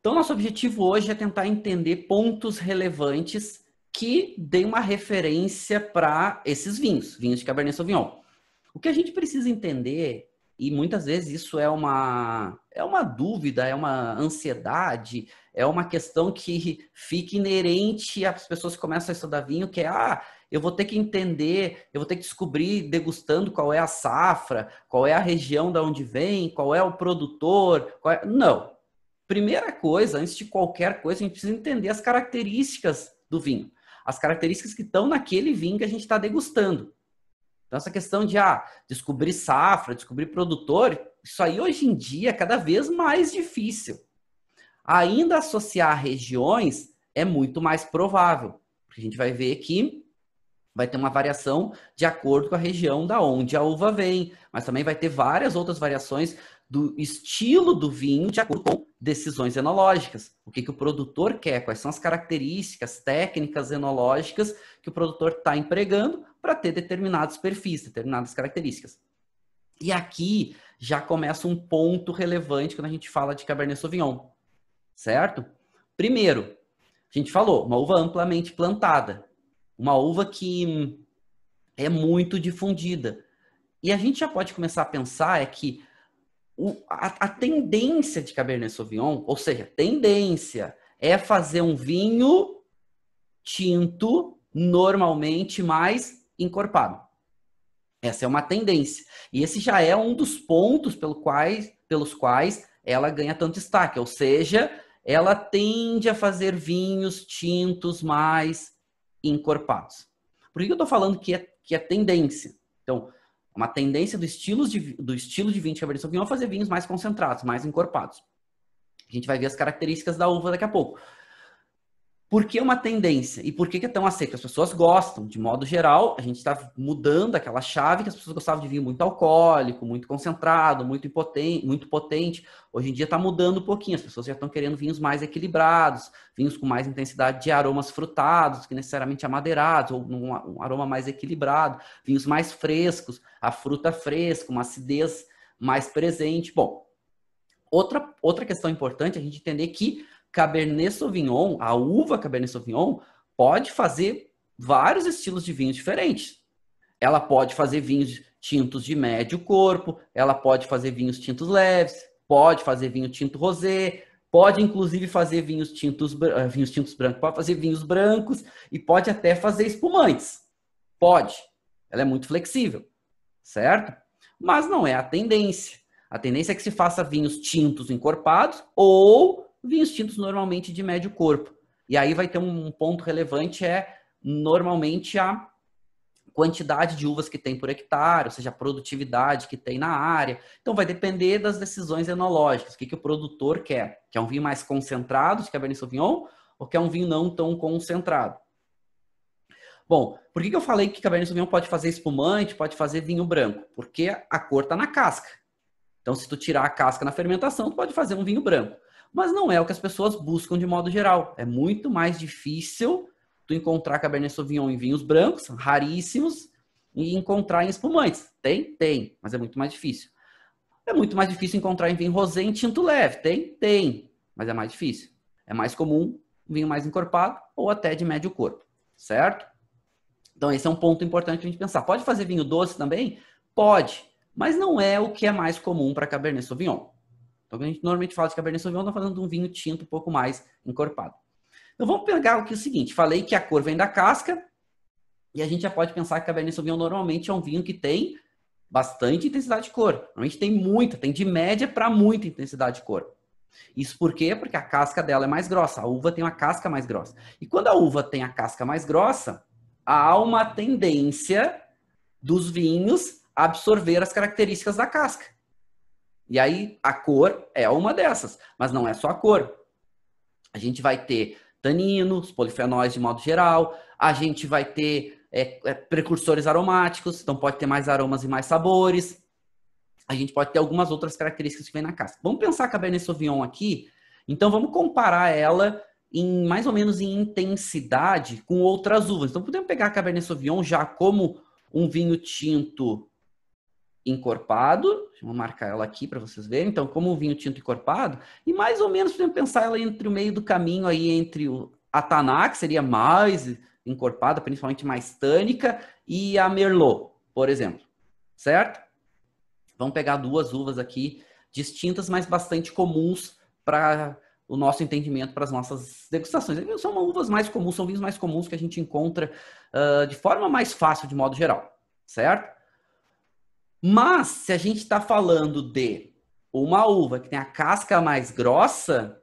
Então, nosso objetivo hoje é tentar entender pontos relevantes que deem uma referência para esses vinhos de Cabernet Sauvignon. O que a gente precisa entender, e muitas vezes isso é uma dúvida, é uma ansiedade, é uma questão que fica inerente às pessoas que começam a estudar vinho, que é, eu vou ter que entender, eu vou ter que descobrir, degustando, qual é a safra, qual é a região da onde vem, qual é o produtor. Não. Primeira coisa, antes de qualquer coisa, a gente precisa entender as características do vinho. As características que estão naquele vinho que a gente está degustando. Então, essa questão de descobrir safra, descobrir produtor, isso aí hoje em dia é cada vez mais difícil. Ainda associar regiões é muito mais provável, porque a gente vai ver que vai ter uma variação de acordo com a região da onde a uva vem, mas também vai ter várias outras variações do estilo do vinho de acordo com decisões enológicas. O que o produtor quer, quais são as características técnicas enológicas que o produtor está empregando para ter determinados perfis, determinadas características. E aqui já começa um ponto relevante quando a gente fala de Cabernet Sauvignon, certo? Primeiro, a gente falou, uma uva amplamente plantada, uma uva que é muito difundida. E a gente já pode começar a pensar que a tendência de Cabernet Sauvignon, ou seja, tendência é fazer um vinho tinto normalmente mais encorpado. Essa é uma tendência. E esse já é um dos pontos pelos quais ela ganha tanto destaque. Ou seja, ela tende a fazer vinhos tintos mais encorpados. Por que eu estou falando que é tendência? Então, uma tendência do estilo de vinho de Cabernet Sauvignon é fazer vinhos mais concentrados, mais encorpados. A gente vai ver as características da uva daqui a pouco. Por que uma tendência? E por que é tão aceito? As pessoas gostam, de modo geral, a gente está mudando aquela chave que as pessoas gostavam de vinho muito alcoólico, muito concentrado, muito potente. Hoje em dia está mudando um pouquinho, as pessoas já estão querendo vinhos mais equilibrados, vinhos com mais intensidade de aromas frutados, que necessariamente amadeirados, ou um aroma mais equilibrado, vinhos mais frescos, a fruta fresca, uma acidez mais presente. Bom, outra questão importante é a gente entender que Cabernet Sauvignon, a uva Cabernet Sauvignon, pode fazer vários estilos de vinhos diferentes. Ela pode fazer vinhos tintos de médio corpo, ela pode fazer vinhos tintos leves, pode fazer vinho tinto rosé, pode inclusive fazer vinhos tintos brancos, pode fazer vinhos brancos e pode até fazer espumantes. Pode. Ela é muito flexível, certo? Mas não é a tendência. A tendência é que se faça vinhos tintos encorpados ou vinhos tintos normalmente de médio corpo. E aí vai ter um ponto relevante, normalmente a quantidade de uvas que tem por hectare, ou seja, a produtividade que tem na área. Então vai depender das decisões enológicas, o que o produtor quer. Quer um vinho mais concentrado de Cabernet Sauvignon ou quer um vinho não tão concentrado? Bom, por que eu falei que Cabernet Sauvignon pode fazer espumante, pode fazer vinho branco? Porque a cor está na casca. Então, se tu tirar a casca na fermentação, tu pode fazer um vinho branco. Mas não é o que as pessoas buscam de modo geral. É muito mais difícil tu encontrar Cabernet Sauvignon em vinhos brancos, raríssimos, e encontrar em espumantes. Tem, mas é muito mais difícil. É muito mais difícil encontrar em vinho rosé em tinto leve. Tem, mas é mais difícil. É mais comum um vinho mais encorpado ou até de médio corpo, certo? Então esse é um ponto importante para a gente pensar. Pode fazer vinho doce também? Pode, mas não é o que é mais comum para Cabernet Sauvignon. Então, quando a gente normalmente fala de Cabernet Sauvignon, estamos falando de um vinho tinto um pouco mais encorpado. Então, vamos pegar o seguinte. Falei que a cor vem da casca e a gente já pode pensar que Cabernet Sauvignon normalmente é um vinho que tem bastante intensidade de cor. Normalmente tem de média para muita intensidade de cor. Isso por quê? Porque a casca dela é mais grossa. A uva tem uma casca mais grossa. E quando a uva tem a casca mais grossa, há uma tendência dos vinhos a absorver as características da casca. E aí, a cor é uma dessas, mas não é só a cor. A gente vai ter taninos, polifenóis de modo geral, a gente vai ter precursores aromáticos, então pode ter mais aromas e mais sabores. A gente pode ter algumas outras características que vem na casca. Vamos pensar a Cabernet Sauvignon aqui, então vamos comparar ela mais ou menos em intensidade com outras uvas. Então podemos pegar a Cabernet Sauvignon já como um vinho tinto encorpado, Deixa eu marcar ela aqui para vocês verem. Então, como o vinho tinto encorpado, e mais ou menos podemos pensar ela entre o meio do caminho aí entre a Taná, que seria mais encorpada, principalmente mais tânica, e a Merlot, por exemplo. Certo? Vamos pegar duas uvas aqui distintas, mas bastante comuns para o nosso entendimento, para as nossas degustações. São uvas mais comuns, são vinhos mais comuns que a gente encontra de forma mais fácil, de modo geral. Certo? Mas, se a gente está falando de uma uva que tem a casca mais grossa,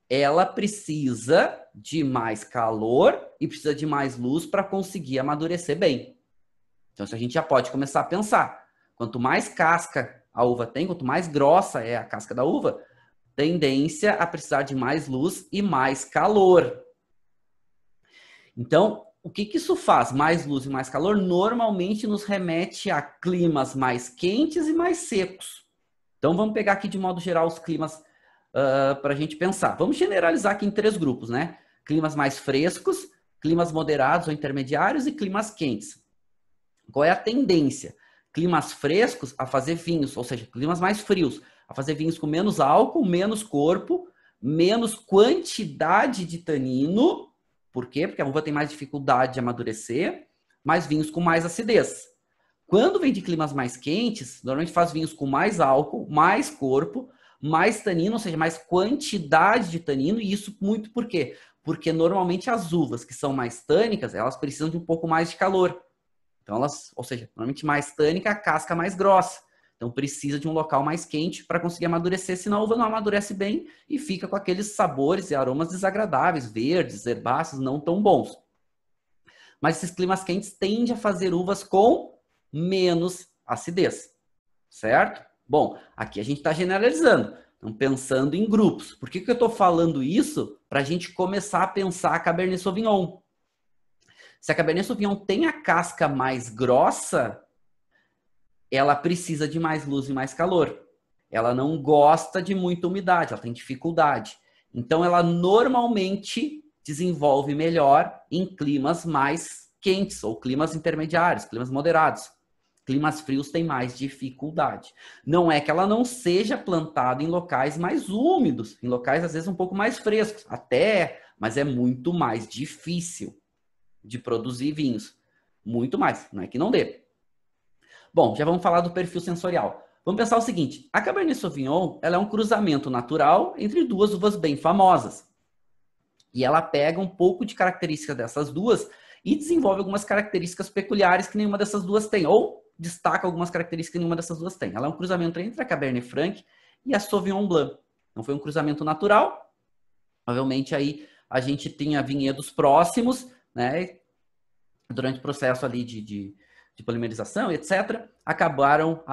ela precisa de mais calor e precisa de mais luz para conseguir amadurecer bem. Então, isso a gente já pode começar a pensar. Quanto mais casca a uva tem, quanto mais grossa é a casca da uva, tendência a precisar de mais luz e mais calor. Então, o que isso faz? Mais luz e mais calor normalmente nos remete a climas mais quentes e mais secos. Então, vamos pegar aqui de modo geral os climas para a gente pensar. Vamos generalizar aqui em 3 grupos, né? Climas mais frescos, climas moderados ou intermediários e climas quentes. Qual é a tendência? Climas frescos a fazer vinhos, ou seja, climas mais frios, a fazer vinhos com menos álcool, menos corpo, menos quantidade de tanino. Por quê? Porque a uva tem mais dificuldade de amadurecer, mas vinhos com mais acidez. Quando vem de climas mais quentes, normalmente faz vinhos com mais álcool, mais corpo, mais tanino, ou seja, mais quantidade de tanino, e isso muito por quê? Porque normalmente as uvas que são mais tânicas, elas precisam de um pouco mais de calor. Então elas, ou seja, normalmente mais tânica, a casca mais grossa. Então precisa de um local mais quente para conseguir amadurecer, senão a uva não amadurece bem e fica com aqueles sabores e aromas desagradáveis, verdes, herbáceos, não tão bons. Mas esses climas quentes tendem a fazer uvas com menos acidez, certo? Bom, aqui a gente está generalizando, então pensando em grupos. Por que eu estou falando isso? Para a gente começar a pensar a Cabernet Sauvignon. Se a Cabernet Sauvignon tem a casca mais grossa, ela precisa de mais luz e mais calor. Ela não gosta de muita umidade, ela tem dificuldade. Então, ela normalmente desenvolve melhor em climas mais quentes ou climas intermediários, climas moderados. Climas frios têm mais dificuldade. Não é que ela não seja plantada em locais mais úmidos, em locais às vezes um pouco mais frescos, até, mas é muito mais difícil de produzir vinhos. Muito mais, não é que não dê. Bom, já vamos falar do perfil sensorial. Vamos pensar o seguinte, a Cabernet Sauvignon, ela é um cruzamento natural entre duas uvas bem famosas. E ela pega um pouco de características dessas duas e desenvolve algumas características peculiares que nenhuma dessas duas tem, ou destaca algumas características que nenhuma dessas duas tem. Ela é um cruzamento entre a Cabernet Franc e a Sauvignon Blanc. Não foi um cruzamento natural. Provavelmente aí a gente tinha vinhedos próximos, né? Durante o processo ali de polimerização, etc., acabaram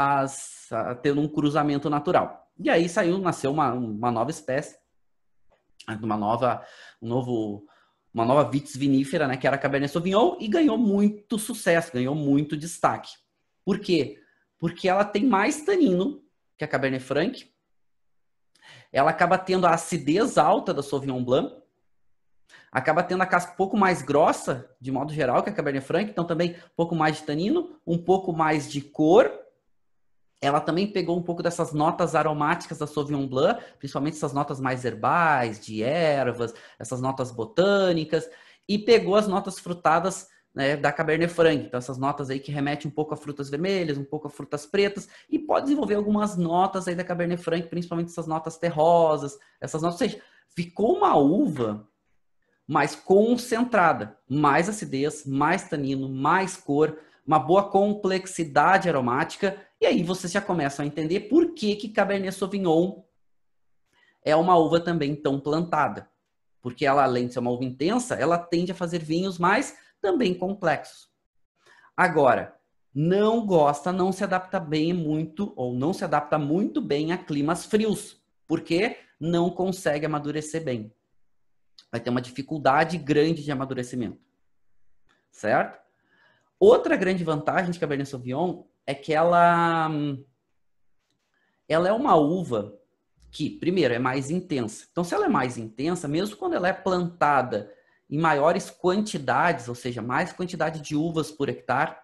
tendo um cruzamento natural. E aí nasceu uma nova espécie, uma nova vitis vinífera, né, que era a Cabernet Sauvignon, e ganhou muito sucesso, ganhou muito destaque. Por quê? Porque ela tem mais tanino que a Cabernet Franc, ela acaba tendo a acidez alta da Sauvignon Blanc, acaba tendo a casca um pouco mais grossa, de modo geral, que a Cabernet Franc, então também um pouco mais de tanino, um pouco mais de cor. Ela também pegou um pouco dessas notas aromáticas da Sauvignon Blanc, principalmente essas notas mais herbais, de ervas, essas notas botânicas, e pegou as notas frutadas, né, da Cabernet Franc. Então essas notas aí que remetem um pouco a frutas vermelhas, um pouco a frutas pretas, e pode desenvolver algumas notas aí da Cabernet Franc, principalmente essas notas terrosas, essas notas, ou seja, ficou uma uva mais concentrada, mais acidez, mais tanino, mais cor, uma boa complexidade aromática, e aí vocês já começam a entender por que Cabernet Sauvignon é uma uva também tão plantada. Porque ela, além de ser uma uva intensa, ela tende a fazer vinhos mais também complexos. Agora, não se adapta bem muito, ou não se adapta muito bem a climas frios, porque não consegue amadurecer bem. Vai ter uma dificuldade grande de amadurecimento, certo? Outra grande vantagem de Cabernet Sauvignon é que ela é uma uva que, primeiro, é mais intensa. Então, se ela é mais intensa, mesmo quando ela é plantada em maiores quantidades, ou seja, mais quantidade de uvas por hectare,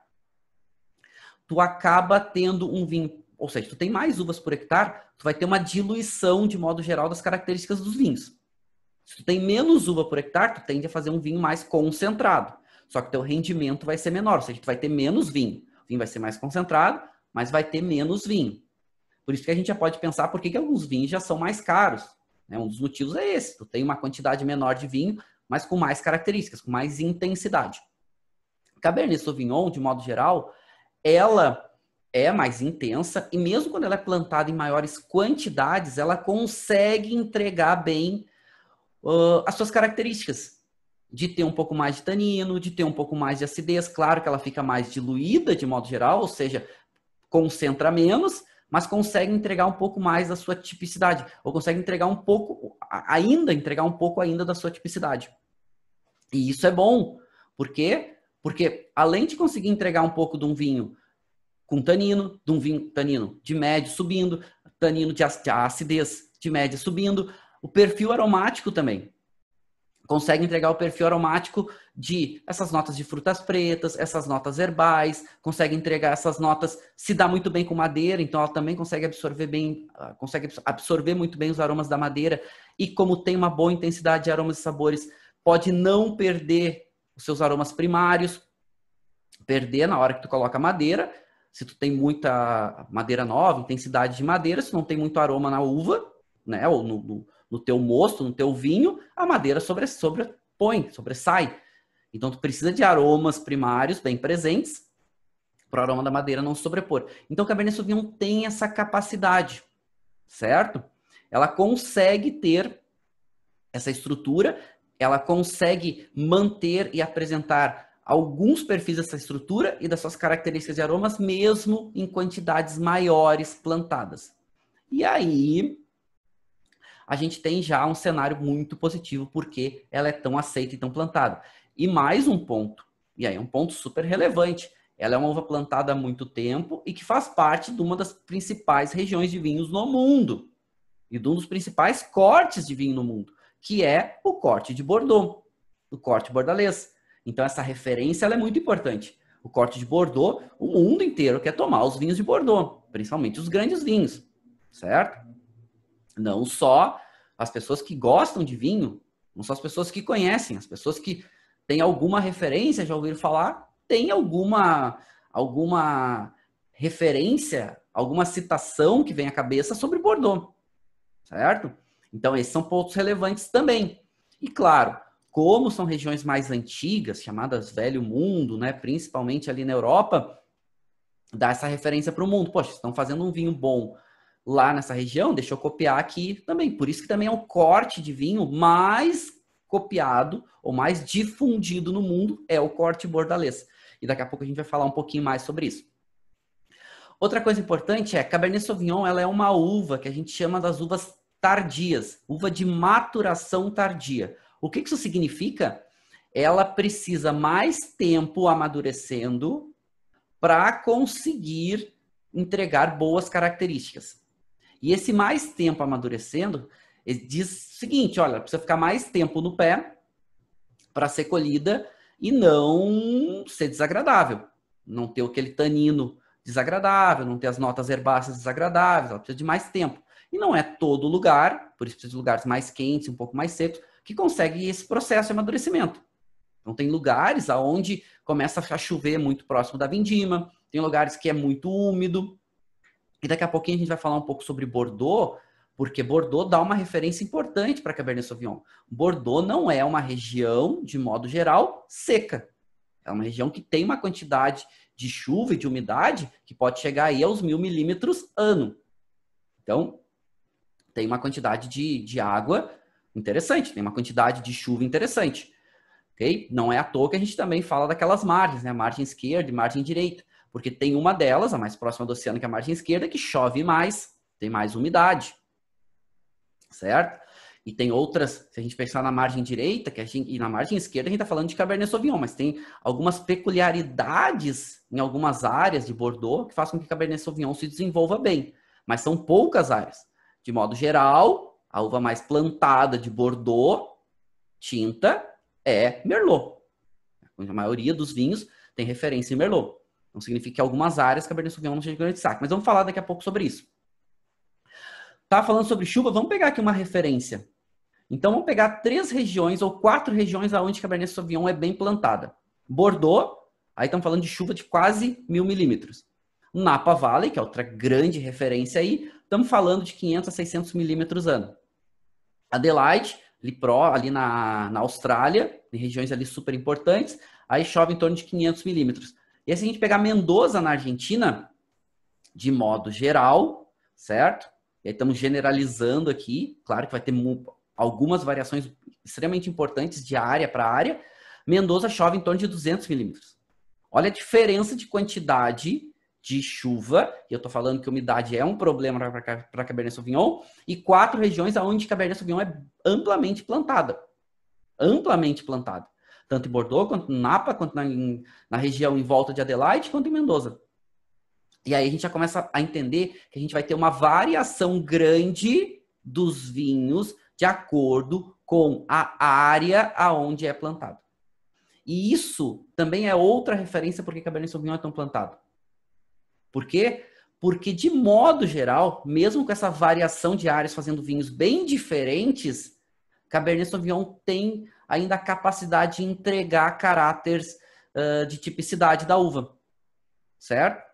tu acaba tendo um vinho ou seja, tu tem mais uvas por hectare, tu vai ter uma diluição, de modo geral, das características dos vinhos. Se tu tem menos uva por hectare, tu tende a fazer um vinho mais concentrado. Só que teu rendimento vai ser menor, ou seja, tu vai ter menos vinho. O vinho vai ser mais concentrado, mas vai ter menos vinho. Por isso que a gente já pode pensar por que alguns vinhos já são mais caros. Né? Um dos motivos é esse. Tu tem uma quantidade menor de vinho, mas com mais características, com mais intensidade. Cabernet Sauvignon, de modo geral, ela é mais intensa e mesmo quando ela é plantada em maiores quantidades, ela consegue entregar bem as suas características. De ter um pouco mais de tanino, de ter um pouco mais de acidez. Claro que ela fica mais diluída, de modo geral, ou seja, concentra menos, mas consegue entregar um pouco mais da sua tipicidade, ou consegue entregar um pouco ainda da sua tipicidade. E isso é bom. Por quê? Porque além de conseguir entregar um pouco de um vinho com tanino, de um vinho tanino de médio subindo, tanino de acidez de média subindo, o perfil aromático também. Consegue entregar o perfil aromático de essas notas de frutas pretas, essas notas herbais, consegue entregar essas notas, se dá muito bem com madeira, então ela também consegue absorver muito bem os aromas da madeira, e como tem uma boa intensidade de aromas e sabores, pode não perder os seus aromas primários, perder na hora que tu coloca madeira, se tu tem muita madeira nova, intensidade de madeira, se não tem muito aroma na uva, né, ou no teu mosto, no teu vinho, a madeira sobressai. Então, tu precisa de aromas primários bem presentes para o aroma da madeira não sobrepor. Então, o Cabernet Sauvignon tem essa capacidade, certo? Ela consegue ter essa estrutura, ela consegue manter e apresentar alguns perfis dessa estrutura e das suas características de aromas, mesmo em quantidades maiores plantadas. E aí a gente tem já um cenário muito positivo, porque ela é tão aceita e tão plantada. E mais um ponto, e aí um ponto super relevante, ela é uma uva plantada há muito tempo e que faz parte de uma das principais regiões de vinhos no mundo, e de um dos principais cortes de vinho no mundo, que é o corte de Bordeaux, o corte bordalês. Então essa referência ela é muito importante. O corte de Bordeaux, o mundo inteiro quer tomar os vinhos de Bordeaux, principalmente os grandes vinhos, certo? Não só as pessoas que gostam de vinho, não só as pessoas que conhecem, as pessoas que têm alguma referência, já ouviram falar, tem alguma referência, alguma citação que vem à cabeça sobre Bordeaux, certo? Então, esses são pontos relevantes também. E claro, como são regiões mais antigas, chamadas Velho Mundo, né, principalmente ali na Europa, dá essa referência para o mundo. Poxa, estão fazendo um vinho bom lá nessa região, deixa eu copiar aqui também. Por isso que também é o corte de vinho mais copiado ou mais difundido no mundo, é o corte bordalês. E daqui a pouco a gente vai falar um pouquinho mais sobre isso. Outra coisa importante é, Cabernet Sauvignon, ela é uma uva que a gente chama das uvas tardias, uva de maturação tardia. O que isso significa? Ela precisa mais tempo amadurecendo para conseguir entregar boas características. E esse mais tempo amadurecendo, ele diz o seguinte, olha, precisa ficar mais tempo no pé para ser colhida e não ser desagradável. Não ter aquele tanino desagradável, não ter as notas herbáceas desagradáveis, ela precisa de mais tempo. E não é todo lugar, por isso precisa de lugares mais quentes, um pouco mais secos, que consegue esse processo de amadurecimento. Então tem lugares onde começa a chover muito próximo da vindima, tem lugares que é muito úmido. E daqui a pouquinho a gente vai falar um pouco sobre Bordeaux, porque Bordeaux dá uma referência importante para Cabernet Sauvignon. Bordeaux não é uma região, de modo geral, seca. É uma região que tem uma quantidade de chuva e de umidade que pode chegar aí aos 1.000 milímetros ano. Então, tem uma quantidade de água interessante, tem uma quantidade de chuva interessante. Okay? Não é à toa que a gente também fala daquelas margens, né? Margem esquerda e margem direita. Porque tem uma delas, a mais próxima do oceano, que é a margem esquerda, que chove mais, tem mais umidade. Certo? E tem outras, se a gente pensar na margem direita, e na margem esquerda a gente está falando de Cabernet Sauvignon, mas tem algumas peculiaridades em algumas áreas de Bordeaux que fazem com que Cabernet Sauvignon se desenvolva bem. Mas são poucas áreas. De modo geral, a uva mais plantada de Bordeaux, tinta, é Merlot. A maioria dos vinhos tem referência em Merlot. Não significa que algumas áreas Cabernet Sauvignon não seja de grande destaque. Mas vamos falar daqui a pouco sobre isso. Tá falando sobre chuva, vamos pegar aqui uma referência. Então, vamos pegar 3 regiões ou 4 regiões onde Cabernet Sauvignon é bem plantada. Bordeaux, aí estamos falando de chuva de quase 1000 milímetros. Napa Valley, que é outra grande referência aí, estamos falando de 500 a 600 milímetros ano. Adelaide, ali na Austrália, em regiões ali super importantes, aí chove em torno de 500 milímetros. E aí, se a gente pegar Mendoza, na Argentina, de modo geral, certo? E aí estamos generalizando aqui, claro que vai ter algumas variações extremamente importantes de área para área. Mendoza chove em torno de 200 milímetros. Olha a diferença de quantidade de chuva, e eu estou falando que umidade é um problema para Cabernet Sauvignon, e 4 regiões onde Cabernet Sauvignon é amplamente plantada. Amplamente plantada. Tanto em Bordeaux, quanto em Napa, quanto na região em volta de Adelaide, quanto em Mendoza. E aí a gente já começa a entender que a gente vai ter uma variação grande dos vinhos de acordo com a área aonde é plantado. E isso também é outra referência porque Cabernet Sauvignon é tão plantado. Por quê? Porque, de modo geral, mesmo com essa variação de áreas fazendo vinhos bem diferentes, Cabernet Sauvignon tem ainda a capacidade de entregar caráteres de tipicidade da uva. Certo?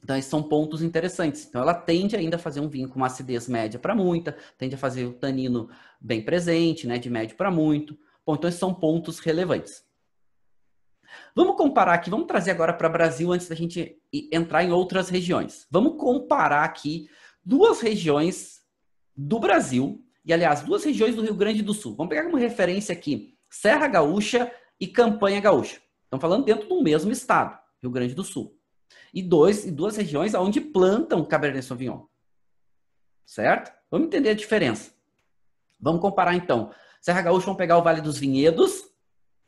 Então, esses são pontos interessantes. Então, ela tende ainda a fazer um vinho com uma acidez média para muita, tende a fazer o tanino bem presente, né, de médio para muito. Bom, então, esses são pontos relevantes. Vamos comparar aqui, vamos trazer agora para o Brasil antes da gente entrar em outras regiões. Vamos comparar aqui 2 regiões do Brasil, e aliás, 2 regiões do Rio Grande do Sul. Vamos pegar como referência aqui Serra Gaúcha e Campanha Gaúcha. Estamos falando dentro do mesmo estado, Rio Grande do Sul. E 2 regiões onde plantam Cabernet Sauvignon. Certo? Vamos entender a diferença. Vamos comparar então. Serra Gaúcha, vamos pegar o Vale dos Vinhedos,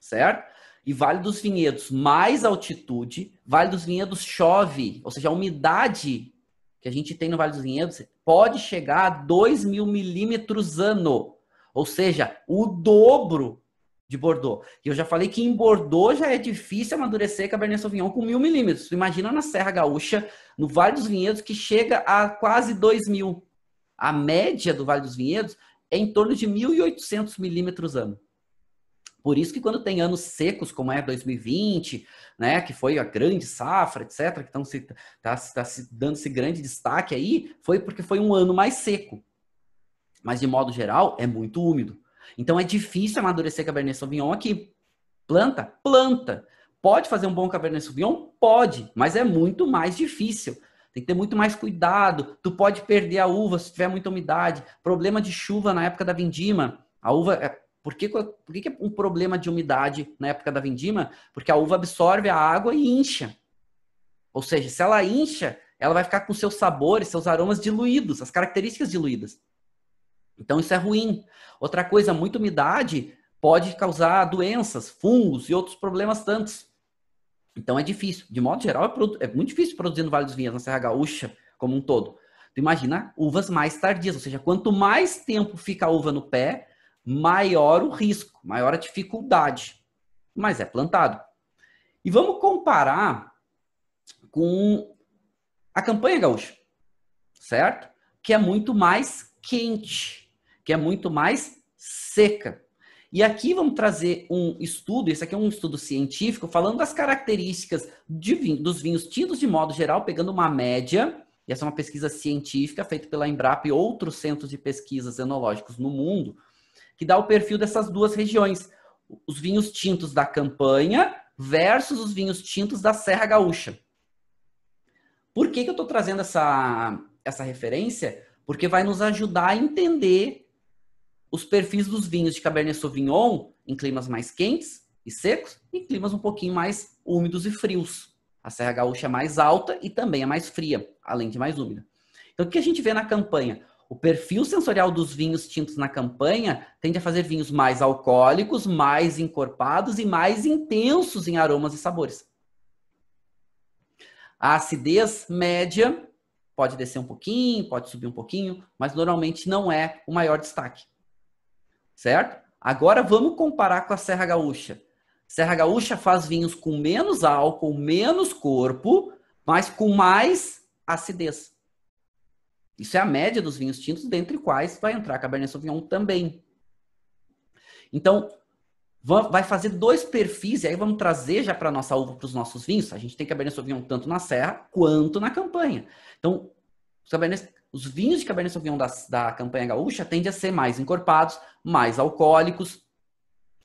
certo? E Vale dos Vinhedos, mais altitude. Vale dos Vinhedos chove, ou seja, a umidade que a gente tem no Vale dos Vinhedos pode chegar a 2.000 milímetros ano. Ou seja, o dobro de Bordeaux. E eu já falei que em Bordeaux já é difícil amadurecer Cabernet Sauvignon com 1.000 milímetros. Imagina na Serra Gaúcha, no Vale dos Vinhedos, que chega a quase 2.000. A média do Vale dos Vinhedos é em torno de 1.800 milímetros ano. Por isso que quando tem anos secos, como é 2020, né, que foi a grande safra, etc., que está se dando esse grande destaque aí, foi porque foi um ano mais seco. Mas, de modo geral, é muito úmido. Então, é difícil amadurecer Cabernet Sauvignon aqui. Planta? Planta. Pode fazer um bom Cabernet Sauvignon? Pode, mas é muito mais difícil. Tem que ter muito mais cuidado. Tu pode perder a uva se tiver muita umidade. Problema de chuva na época da vindima. A uva... Por que é um problema de umidade na época da vindima? Porque a uva absorve a água e incha. Ou seja, se ela incha, ela vai ficar com seus sabores, seus aromas diluídos, as características diluídas. Então isso é ruim. Outra coisa, muita umidade pode causar doenças, fungos e outros problemas tantos. Então é difícil. De modo geral, é muito difícil produzir no Vale dos Vinhedos, na Serra Gaúcha como um todo. Tu imagina uvas mais tardias, ou seja, quanto mais tempo fica a uva no pé, maior o risco, maior a dificuldade. Mas é plantado. E vamos comparar com a Campanha Gaúcha, certo? Que é muito mais quente, que é muito mais seca. E aqui vamos trazer um estudo, esse aqui é um estudo científico, falando das características dos vinhos tintos de modo geral, pegando uma média, e essa é uma pesquisa científica feita pela Embrapa e outros centros de pesquisas enológicos no mundo, que dá o perfil dessas 2 regiões. Os vinhos tintos da Campanha versus os vinhos tintos da Serra Gaúcha. Por que eu estou trazendo essa referência? Porque vai nos ajudar a entender os perfis dos vinhos de Cabernet Sauvignon em climas mais quentes e secos e em climas um pouquinho mais úmidos e frios. A Serra Gaúcha é mais alta e também é mais fria, além de mais úmida. Então, o que a gente vê na Campanha? O perfil sensorial dos vinhos tintos na Campanha tende a fazer vinhos mais alcoólicos, mais encorpados e mais intensos em aromas e sabores. A acidez média pode descer um pouquinho, pode subir um pouquinho, mas normalmente não é o maior destaque. Certo? Agora vamos comparar com a Serra Gaúcha. Serra Gaúcha faz vinhos com menos álcool, menos corpo, mas com mais acidez. Isso é a média dos vinhos tintos, dentre quais vai entrar Cabernet Sauvignon também. Então, vai fazer 2 perfis, e aí vamos trazer já para a nossa uva, para os nossos vinhos. A gente tem Cabernet Sauvignon tanto na serra quanto na campanha. Então, os vinhos de Cabernet Sauvignon da campanha gaúcha tendem a ser mais encorpados, mais alcoólicos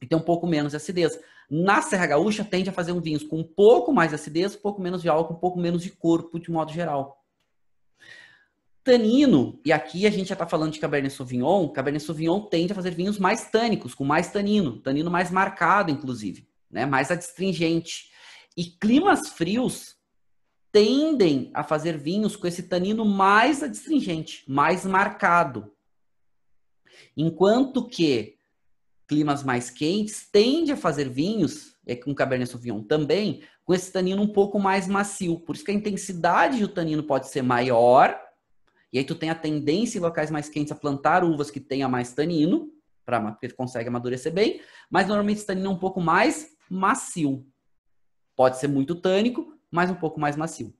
e ter um pouco menos de acidez. Na Serra Gaúcha tende a fazer vinhos com um pouco mais de acidez, um pouco menos de álcool, um pouco menos de corpo, de modo geral. Tanino, e aqui a gente já está falando de Cabernet Sauvignon tende a fazer vinhos mais tânicos, com mais tanino mais marcado, inclusive, né? Mais adstringente. E climas frios tendem a fazer vinhos com esse tanino mais adstringente, mais marcado. Enquanto que climas mais quentes tendem a fazer vinhos, com Cabernet Sauvignon também, com esse tanino um pouco mais macio. Por isso que a intensidade do tanino pode ser maior, e aí tu tem a tendência em locais mais quentes a plantar uvas que tenha mais tanino, porque tu consegue amadurecer bem, mas normalmente esse tanino é um pouco mais macio. Pode ser muito tânico, mas um pouco mais macio.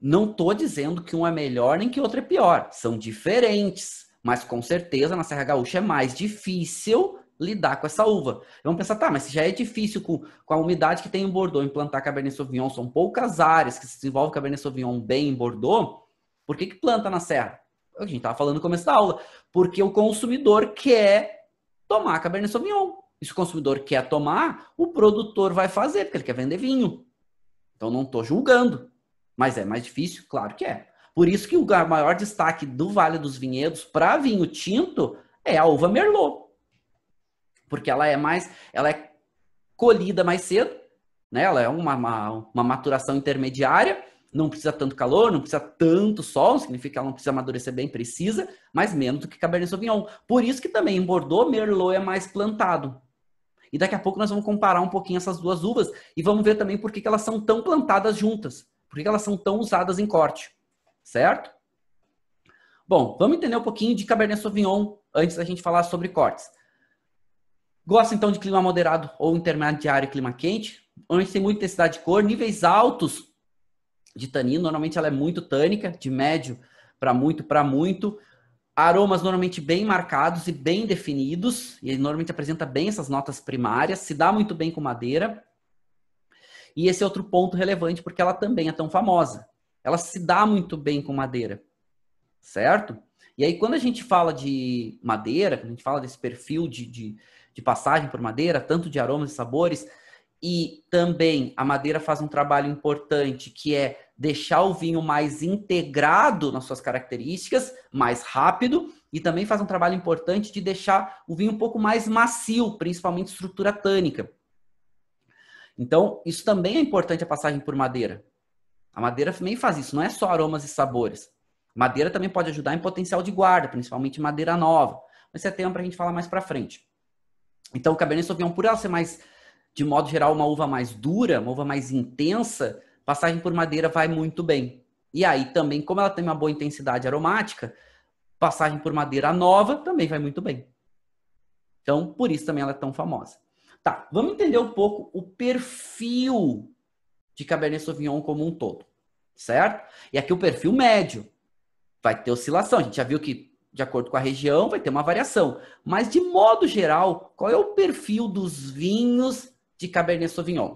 Não estou dizendo que um é melhor nem que o outro é pior. São diferentes. Mas com certeza na Serra Gaúcha é mais difícil lidar com essa uva. Vamos pensar, tá, mas se já é difícil com a umidade que tem em Bordeaux implantar Cabernet Sauvignon, são poucas áreas que se desenvolve Cabernet Sauvignon bem em Bordeaux, por que planta na Serra? A gente estava falando no começo da aula. Porque o consumidor quer tomar Cabernet Sauvignon. E se o consumidor quer tomar, o produtor vai fazer, porque ele quer vender vinho. Então não estou julgando. Mas é mais difícil? Claro que é. Por isso que o maior destaque do Vale dos Vinhedos para vinho tinto é a uva Merlot. Porque ela é colhida mais cedo, né? Ela é uma maturação intermediária, não precisa tanto calor, não precisa tanto sol, significa que ela não precisa amadurecer bem, precisa, mas menos do que Cabernet Sauvignon. Por isso que também em Bordeaux, Merlot é mais plantado. E daqui a pouco nós vamos comparar um pouquinho essas duas uvas e vamos ver também por que elas são tão plantadas juntas, por que elas são tão usadas em corte. Certo? Bom, vamos entender um pouquinho de Cabernet Sauvignon antes da gente falar sobre cortes. Gosta então de clima moderado ou intermediário e clima quente, onde tem muita intensidade de cor, níveis altos de tanino, normalmente ela é muito tânica, de médio para muito, aromas normalmente bem marcados e bem definidos, e ele normalmente apresenta bem essas notas primárias, se dá muito bem com madeira. E esse é outro ponto relevante, porque ela também é tão famosa. Ela se dá muito bem com madeira, certo? E aí, quando a gente fala de madeira, quando a gente fala desse perfil de passagem por madeira, tanto de aromas e sabores, e também a madeira faz um trabalho importante, que é deixar o vinho mais integrado nas suas características, mais rápido, e também faz um trabalho importante de deixar o vinho um pouco mais macio, principalmente estrutura tânica. Então, isso também é importante, a passagem por madeira. A madeira também faz isso, não é só aromas e sabores. Madeira também pode ajudar em potencial de guarda, principalmente madeira nova. Mas isso é tema para a gente falar mais para frente. Então, o Cabernet Sauvignon, por ela ser mais, de modo geral, uma uva mais dura, uma uva mais intensa, passagem por madeira vai muito bem. E aí também, como ela tem uma boa intensidade aromática, passagem por madeira nova também vai muito bem. Então, por isso também ela é tão famosa. Tá, vamos entender um pouco o perfil de Cabernet Sauvignon como um todo, certo? E aqui o perfil médio vai ter oscilação. A gente já viu que, de acordo com a região, vai ter uma variação. Mas, de modo geral, qual é o perfil dos vinhos de Cabernet Sauvignon?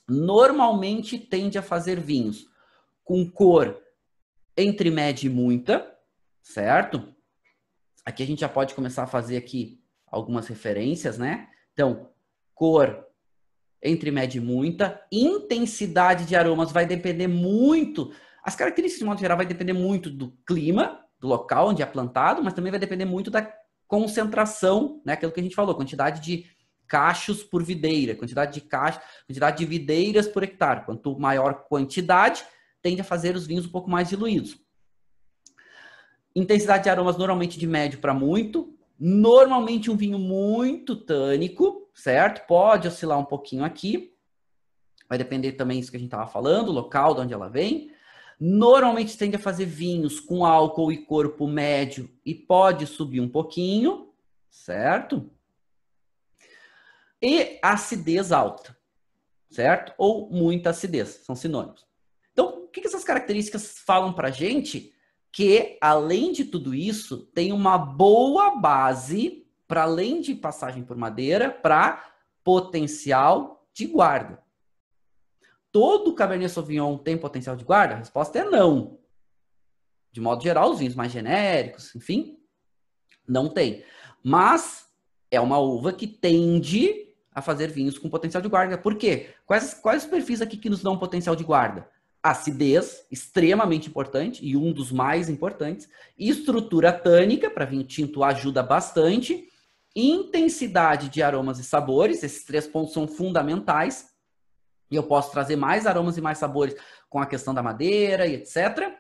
Normalmente tende a fazer vinhos com cor entre média e muita, certo? Aqui a gente já pode começar a fazer aqui algumas referências, né? Então, cor entre média e muita. Intensidade de aromas vai depender muito. As características, de modo geral, vai depender muito do clima, do local onde é plantado, mas também vai depender muito da concentração, né? Aquilo que a gente falou, quantidade de cachos por videira, quantidade de videiras por hectare. Quanto maior quantidade, tende a fazer os vinhos um pouco mais diluídos. Intensidade de aromas normalmente de médio para muito. Normalmente um vinho muito tânico, certo? Pode oscilar um pouquinho aqui. Vai depender também disso que a gente estava falando, o local de onde ela vem. Normalmente tende a fazer vinhos com álcool e corpo médio e pode subir um pouquinho, certo? e acidez alta, certo? Ou muita acidez, são sinônimos. Então, o que essas características falam para a gente? Que, além de tudo isso, tem uma boa base, para além de passagem por madeira, para potencial de guarda. Todo Cabernet Sauvignon tem potencial de guarda? A resposta é não. De modo geral, os vinhos mais genéricos, enfim, não tem. Mas é uma uva que tende a fazer vinhos com potencial de guarda. Por quê? Quais os perfis aqui que nos dão potencial de guarda? Acidez, extremamente importante, e um dos mais importantes. Estrutura tânica, para vinho tinto, ajuda bastante. Intensidade de aromas e sabores, esses 3 pontos são fundamentais. E eu posso trazer mais aromas e mais sabores com a questão da madeira e etc.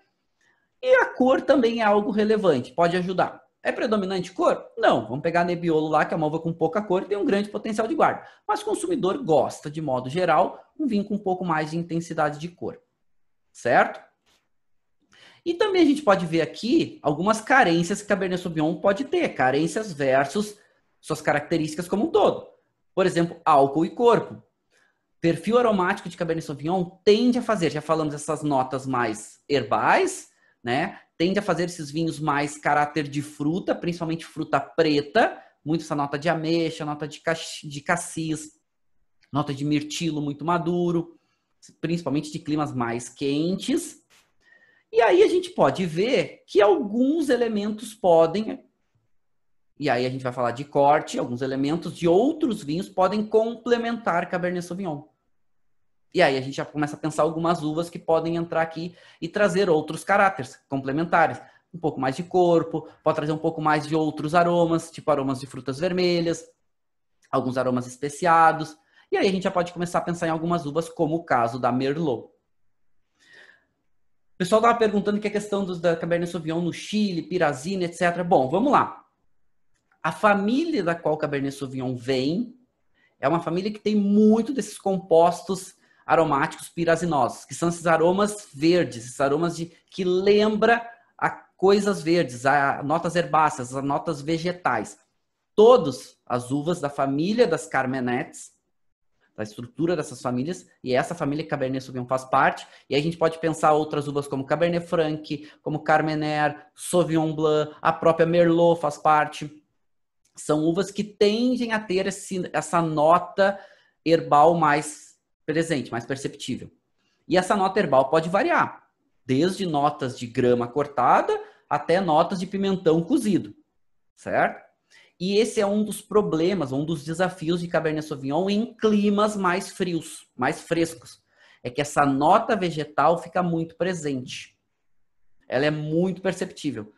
E a cor também é algo relevante, pode ajudar. É predominante cor? Não. Vamos pegar a Nebbiolo lá, que é uma uva com pouca cor e tem um grande potencial de guarda. Mas o consumidor gosta, de modo geral, um vinho com um pouco mais de intensidade de cor. Certo? E também a gente pode ver aqui algumas carências que Cabernet Sauvignon pode ter. Carências versus suas características como um todo. Por exemplo, álcool e corpo. Perfil aromático de Cabernet Sauvignon tende a fazer, já falamos, essas notas mais herbais, né? Tende a fazer esses vinhos mais caráter de fruta, principalmente fruta preta, muito essa nota de ameixa, nota de cassis, nota de mirtilo muito maduro, principalmente de climas mais quentes. E aí a gente pode ver que alguns elementos podem, e aí a gente vai falar de corte, alguns elementos de outros vinhos podem complementar Cabernet Sauvignon. E aí a gente já começa a pensar algumas uvas que podem entrar aqui e trazer outros caráteres complementares. Um pouco mais de corpo, pode trazer um pouco mais de outros aromas, tipo aromas de frutas vermelhas, alguns aromas especiados. E aí a gente já pode começar a pensar em algumas uvas, como o caso da Merlot. O pessoal estava perguntando que a questão da Cabernet Sauvignon no Chile, Pirazina, etc. Bom, vamos lá. A família da qual Cabernet Sauvignon vem é uma família que tem muito desses compostos aromáticos pirazinosos, que são esses aromas verdes, esses aromas que lembra a coisas verdes, a notas herbáceas, a notas vegetais. Todas as uvas da família das Carmenettes, da estrutura dessas famílias, e essa família Cabernet Sauvignon faz parte, e aí a gente pode pensar outras uvas como Cabernet Franc, como Carmener, Sauvignon Blanc, a própria Merlot faz parte. São uvas que tendem a ter essa nota herbal mais presente, mais perceptível. E essa nota herbal pode variar, desde notas de grama cortada até notas de pimentão cozido, certo? E esse é um dos problemas, um dos desafios de Cabernet Sauvignon em climas mais frios, mais frescos. É que essa nota vegetal fica muito presente. Ela é muito perceptível.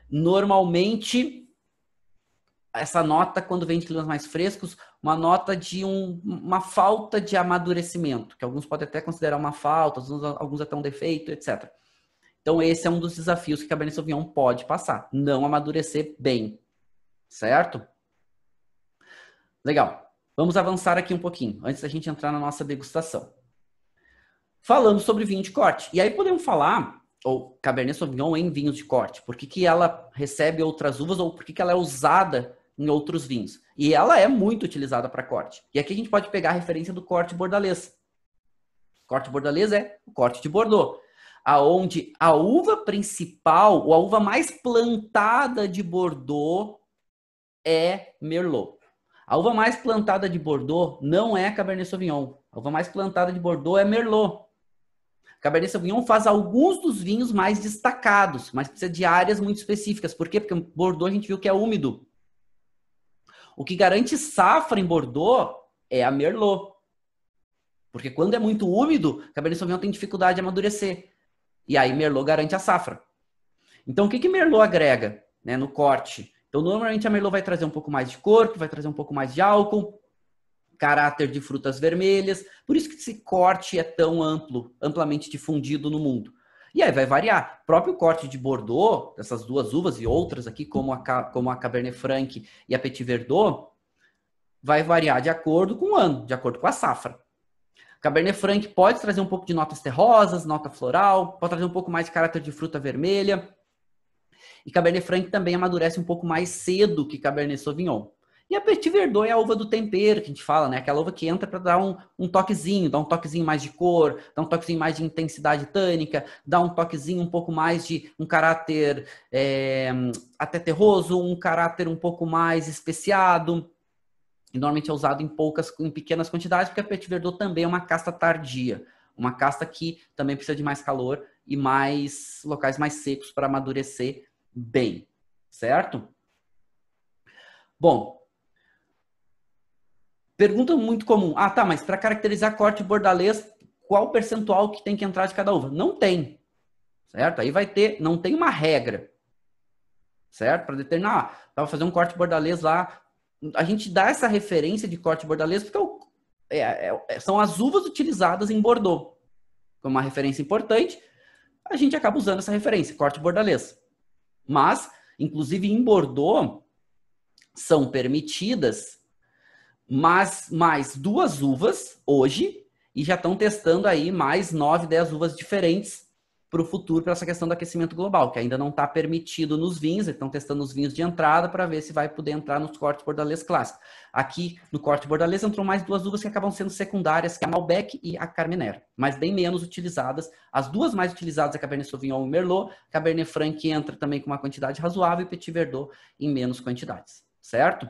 Normalmente, essa nota, quando vem de climas mais frescos, uma nota de uma falta de amadurecimento, que alguns podem até considerar uma falta, alguns até um defeito, etc. Então, esse é um dos desafios que Cabernet Sauvignon pode passar, não amadurecer bem, certo? Legal. Vamos avançar aqui um pouquinho, antes da gente entrar na nossa degustação. Falando sobre vinho de corte. E aí podemos falar, ou Cabernet Sauvignon em vinhos de corte, por que ela recebe outras uvas, ou por que ela é usada em outros vinhos. E ela é muito utilizada para corte. E aqui a gente pode pegar a referência do corte bordalês. Corte bordalês é o corte de Bordeaux, aonde a uva principal, ou a uva mais plantada de Bordeaux é Merlot. A uva mais plantada de Bordeaux não é Cabernet Sauvignon. A uva mais plantada de Bordeaux é Merlot. Cabernet Sauvignon faz alguns dos vinhos mais destacados, mas precisa de áreas muito específicas. Por quê? Porque Bordeaux a gente viu que é úmido. O que garante safra em Bordeaux é a Merlot. Porque quando é muito úmido, Cabernet Sauvignon tem dificuldade de amadurecer. E aí Merlot garante a safra. Então o que Merlot agrega, né, no corte? Então normalmente a Merlot vai trazer um pouco mais de corpo, vai trazer um pouco mais de álcool, caráter de frutas vermelhas. Por isso que esse corte é tão amplo, amplamente difundido no mundo. E aí vai variar. O próprio corte de Bordeaux, dessas duas uvas e outras aqui, como a Cabernet Franc e a Petit Verdot, vai variar de acordo com o ano, de acordo com a safra. Cabernet Franc pode trazer um pouco de notas terrosas, nota floral, pode trazer um pouco mais de caráter de fruta vermelha. E Cabernet Franc também amadurece um pouco mais cedo que Cabernet Sauvignon. E a Petit Verdot é a uva do tempero, que a gente fala, né? Aquela uva que entra para dar um toquezinho, dar um toquezinho mais de cor, dar um toquezinho mais de intensidade tânica, dar um toquezinho um pouco mais de um caráter até terroso, um caráter um pouco mais especiado. E normalmente é usado em pequenas quantidades, porque a Petit Verdot também é uma casta tardia. Uma casta que também precisa de mais calor e mais locais mais secos para amadurecer bem, certo? Bom, pergunta muito comum. Ah, tá, mas para caracterizar corte bordalês, qual o percentual que tem que entrar de cada uva? Não tem, certo? Aí vai ter, não tem uma regra, certo? Para determinar, para fazer um corte bordalês lá, a gente dá essa referência de corte bordalês porque são as uvas utilizadas em Bordeaux. Como uma referência importante, a gente acaba usando essa referência, corte bordalês. Mas, inclusive em Bordeaux, são permitidas mais 2 uvas hoje e já estão testando aí mais 9, 10 uvas diferentes para o futuro, para essa questão do aquecimento global, que ainda não está permitido nos vinhos, eles estão testando os vinhos de entrada para ver se vai poder entrar nos cortes bordalês clássicos. Aqui, no corte bordalês, entrou mais 2 uvas que acabam sendo secundárias, que é a Malbec e a Carmenère, mas bem menos utilizadas. As 2 mais utilizadas é a Cabernet Sauvignon e Merlot, Cabernet Franc entra também com uma quantidade razoável e Petit Verdot em menos quantidades, certo?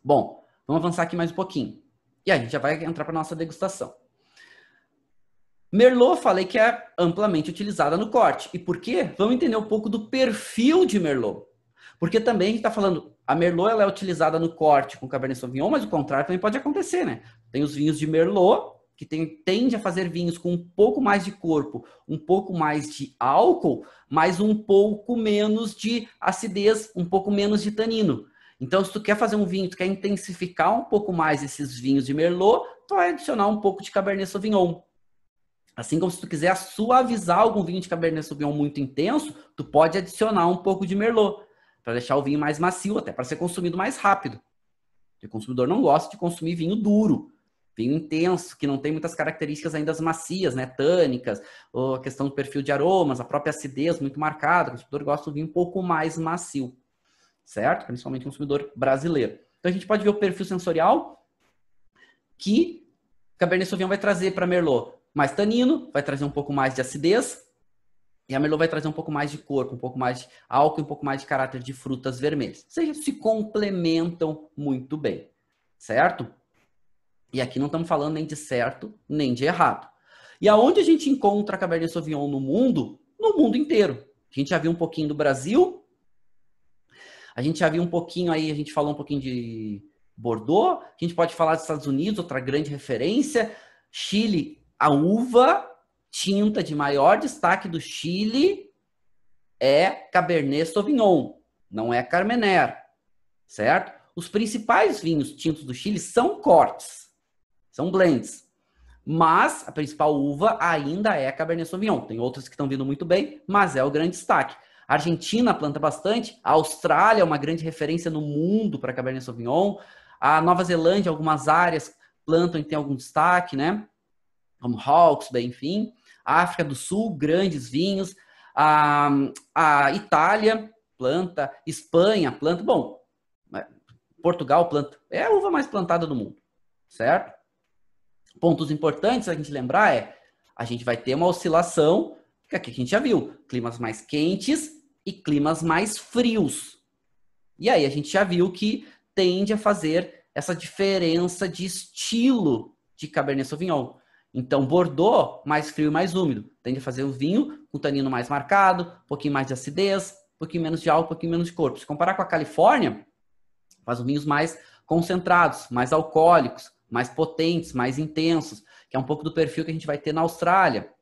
Bom, vamos avançar aqui mais um pouquinho. E a gente já vai entrar para a nossa degustação. Merlot, falei que é amplamente utilizada no corte. E por quê? Vamos entender um pouco do perfil de Merlot. Porque também a gente está falando, a Merlot ela é utilizada no corte com Cabernet Sauvignon, mas o contrário também pode acontecer, né? Tem os vinhos de Merlot, que tende a fazer vinhos com um pouco mais de corpo, um pouco mais de álcool, mas um pouco menos de acidez, um pouco menos de tanino. Então, se tu quer fazer um vinho, tu quer intensificar um pouco mais esses vinhos de Merlot, tu vai adicionar um pouco de Cabernet Sauvignon. Assim como se tu quiser suavizar algum vinho de Cabernet Sauvignon muito intenso, tu pode adicionar um pouco de Merlot, para deixar o vinho mais macio, até para ser consumido mais rápido. O consumidor não gosta de consumir vinho duro, vinho intenso, que não tem muitas características ainda macias, né, tânicas, ou a questão do perfil de aromas, a própria acidez muito marcada. O consumidor gosta de um vinho um pouco mais macio, certo? Principalmente o consumidor brasileiro. Então a gente pode ver o perfil sensorial que Cabernet Sauvignon vai trazer para Merlot. Mais tanino, vai trazer um pouco mais de acidez, e a Merlot vai trazer um pouco mais de corpo, um pouco mais de álcool, um pouco mais de caráter de frutas vermelhas. Ou seja, se complementam muito bem, certo? E aqui não estamos falando nem de certo, nem de errado. E aonde a gente encontra a Cabernet Sauvignon no mundo? No mundo inteiro. A gente já viu um pouquinho do Brasil, a gente já viu um pouquinho aí, a gente falou um pouquinho de Bordeaux, a gente pode falar dos Estados Unidos, outra grande referência, Chile, a uva tinta de maior destaque do Chile é Cabernet Sauvignon, não é Carmenère, certo? Os principais vinhos tintos do Chile são cortes, são blends, mas a principal uva ainda é Cabernet Sauvignon. Tem outras que estão vindo muito bem, mas é o grande destaque. A Argentina planta bastante, a Austrália é uma grande referência no mundo para Cabernet Sauvignon, a Nova Zelândia, algumas áreas plantam e tem algum destaque, né? Como Hawke's Bay, enfim. A África do Sul, grandes vinhos. A Itália planta, Espanha planta. Bom, Portugal planta. É a uva mais plantada do mundo, certo? Pontos importantes a gente lembrar a gente vai ter uma oscilação, que aqui a gente já viu, climas mais quentes e climas mais frios. E aí a gente já viu que tende a fazer essa diferença de estilo de Cabernet Sauvignon. Então, Bordeaux, mais frio e mais úmido. Tende a fazer o vinho com tanino mais marcado, um pouquinho mais de acidez, um pouquinho menos de álcool, um pouquinho menos de corpo. Se comparar com a Califórnia, faz os vinhos mais concentrados, mais alcoólicos, mais potentes, mais intensos, que é um pouco do perfil que a gente vai ter na Austrália.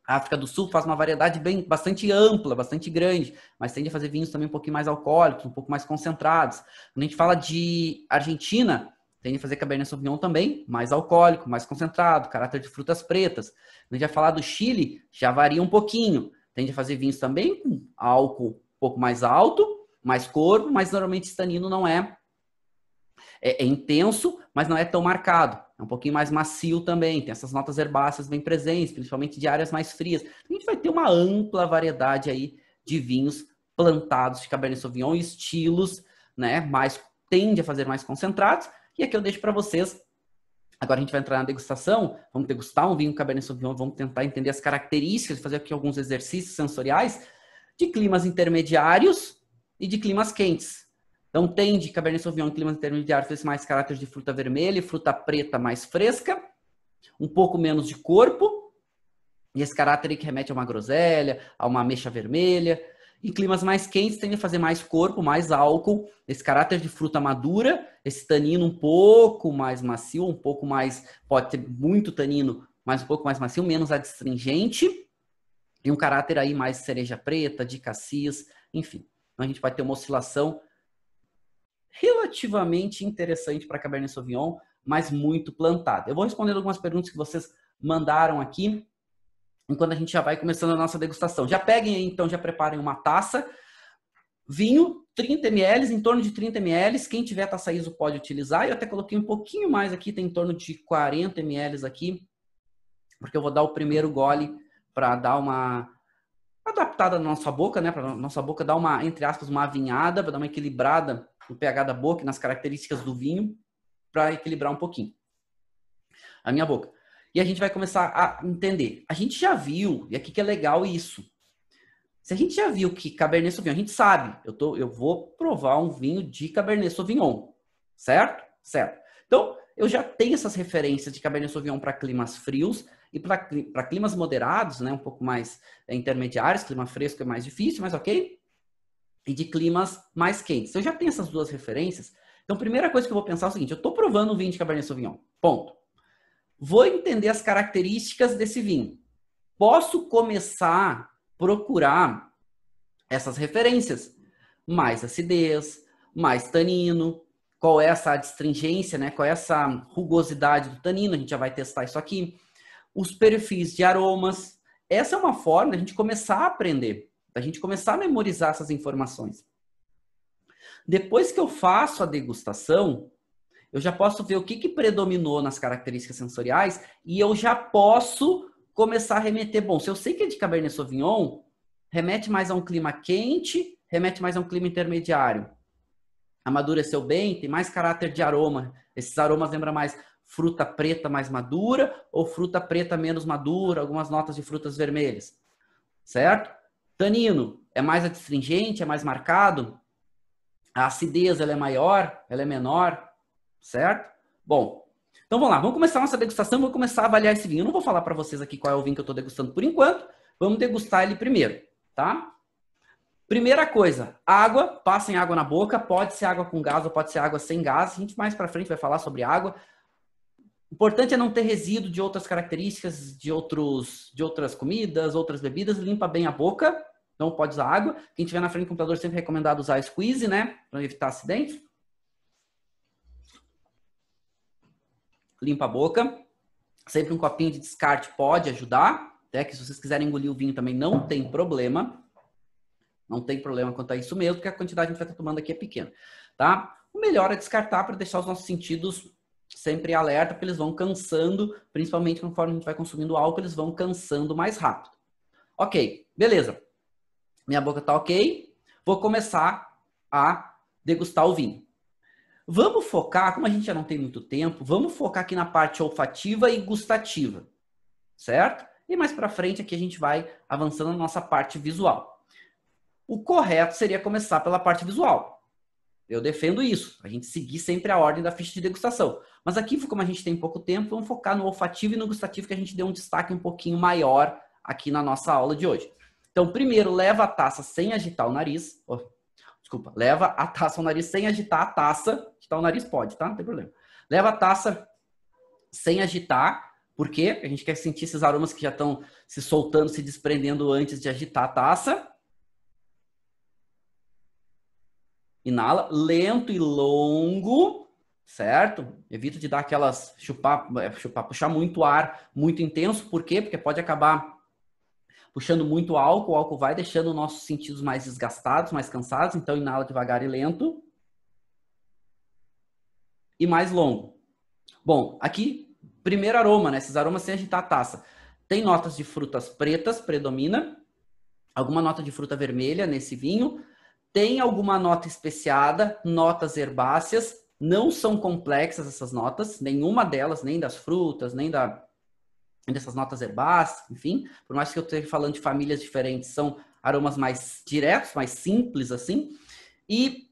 A África do Sul faz uma variedade bastante ampla, bastante grande, mas tende a fazer vinhos também um pouquinho mais alcoólicos, um pouco mais concentrados. Quando a gente fala de Argentina, tende a fazer Cabernet Sauvignon também, mais alcoólico, mais concentrado, caráter de frutas pretas. Quando a gente vai falar do Chile, já varia um pouquinho. Tende a fazer vinhos também com álcool um pouco mais alto, mais corpo, mas normalmente esse tanino não é intenso, mas não é tão marcado. É um pouquinho mais macio também, tem essas notas herbáceas bem presentes, principalmente de áreas mais frias. A gente vai ter uma ampla variedade aí de vinhos plantados de Cabernet Sauvignon e estilos, né, mais tende a fazer mais concentrados. E aqui eu deixo para vocês. Agora a gente vai entrar na degustação, vamos degustar um vinho Cabernet Sauvignon, vamos tentar entender as características, fazer aqui alguns exercícios sensoriais de climas intermediários e de climas quentes. Então tende Cabernet Sauvignon em climas intermediários esse mais caráter de fruta vermelha e fruta preta mais fresca, um pouco menos de corpo, e esse caráter aí que remete a uma groselha, a uma ameixa vermelha. Em climas mais quentes tende a fazer mais corpo, mais álcool, esse caráter de fruta madura, esse tanino um pouco mais macio, um pouco mais, pode ter muito tanino, mas um pouco mais macio, menos adstringente, e um caráter aí mais cereja preta, de cassis, enfim. Então a gente vai ter uma oscilação relativamente interessante para Cabernet Sauvignon, mas muito plantada. Eu vou responder algumas perguntas que vocês mandaram aqui, enquanto a gente já vai começando a nossa degustação. Já peguem aí, então, já preparem uma taça. Vinho, 30 ml, em torno de 30 ml. Quem tiver taça ISO pode utilizar. Eu até coloquei um pouquinho mais aqui, tem em torno de 40 ml aqui, porque eu vou dar o primeiro gole para dar uma adaptada na nossa boca, né? Para nossa boca dar uma, entre aspas, uma avinhada, para dar uma equilibrada no pH da boca e nas características do vinho, para equilibrar um pouquinho a minha boca. E a gente vai começar a entender. A gente já viu, e aqui que é legal isso. Se a gente já viu que Cabernet Sauvignon, a gente sabe, eu vou provar um vinho de Cabernet Sauvignon, certo? Certo. Então, eu já tenho essas referências de Cabernet Sauvignon para climas frios e para climas moderados, né? Um pouco mais intermediários, clima fresco é mais difícil, mas ok. E de climas mais quentes. Eu já tenho essas duas referências. Então, a primeira coisa que eu vou pensar é o seguinte, eu estou provando um vinho de Cabernet Sauvignon, ponto. Vou entender as características desse vinho. Posso começar a procurar essas referências. Mais acidez, mais tanino, qual é essa adstringência, né? Qual é essa rugosidade do tanino, a gente já vai testar isso aqui. Os perfis de aromas. Essa é uma forma da gente começar a aprender, da gente começar a memorizar essas informações. Depois que eu faço a degustação, eu já posso ver o que predominou nas características sensoriais e eu já posso começar a remeter. Bom, se eu sei que é de Cabernet Sauvignon, remete mais a um clima quente, remete mais a um clima intermediário. Amadureceu bem, tem mais caráter de aroma. Esses aromas lembram mais fruta preta mais madura ou fruta preta menos madura, algumas notas de frutas vermelhas. Certo? Tanino, é mais adstringente, é mais marcado. A acidez, ela é maior, ela é menor. Certo? Bom, então vamos lá. Vamos começar a nossa degustação. Vou começar a avaliar esse vinho. Eu não vou falar para vocês aqui qual é o vinho que eu estou degustando por enquanto. Vamos degustar ele primeiro, tá? Primeira coisa, água. Passem água na boca. Pode ser água com gás ou pode ser água sem gás. A gente mais para frente vai falar sobre água. O importante é não ter resíduo de outras características, de outras comidas, outras bebidas. Limpa bem a boca. Não pode usar água. Quem estiver na frente do computador sempre é recomendado usar squeeze, né? Para evitar acidentes. Limpa a boca. Sempre um copinho de descarte pode ajudar. Até que se vocês quiserem engolir o vinho também não tem problema. Não tem problema quanto a isso mesmo, porque a quantidade que a gente vai estar tomando aqui é pequena. Tá? O melhor é descartar para deixar os nossos sentidos sempre alerta, porque eles vão cansando, principalmente conforme a gente vai consumindo álcool, eles vão cansando mais rápido. Ok, beleza. Minha boca tá ok. Vou começar a degustar o vinho. Vamos focar, como a gente já não tem muito tempo, vamos focar aqui na parte olfativa e gustativa, certo? E mais para frente aqui a gente vai avançando na nossa parte visual. O correto seria começar pela parte visual. Eu defendo isso, a gente seguir sempre a ordem da ficha de degustação. Mas aqui, como a gente tem pouco tempo, vamos focar no olfativo e no gustativo, que a gente deu um destaque um pouquinho maior aqui na nossa aula de hoje. Então, primeiro, leva a taça sem agitar o nariz. Desculpa, leva a taça ao nariz sem agitar a taça. Agitar o nariz pode, tá? Não tem problema. Leva a taça sem agitar. Por quê? Porque a gente quer sentir esses aromas que já estão se soltando, se desprendendo antes de agitar a taça. Inala, lento e longo, certo? Evita de dar aquelas puxar muito ar, muito intenso. Por quê? Porque pode acabar puxando muito álcool. O álcool vai deixando os nossos sentidos mais desgastados, mais cansados. Então, inala devagar e lento. E mais longo. Bom, aqui, primeiro aroma, né? Esses aromas sem agitar a taça. Tem notas de frutas pretas, predomina. Alguma nota de fruta vermelha nesse vinho. tem alguma nota especiada, notas herbáceas, não são complexas essas notas, nenhuma delas, nem das frutas, nem dessas notas herbáceas, enfim, por mais que eu esteja falando de famílias diferentes, são aromas mais diretos, mais simples assim, e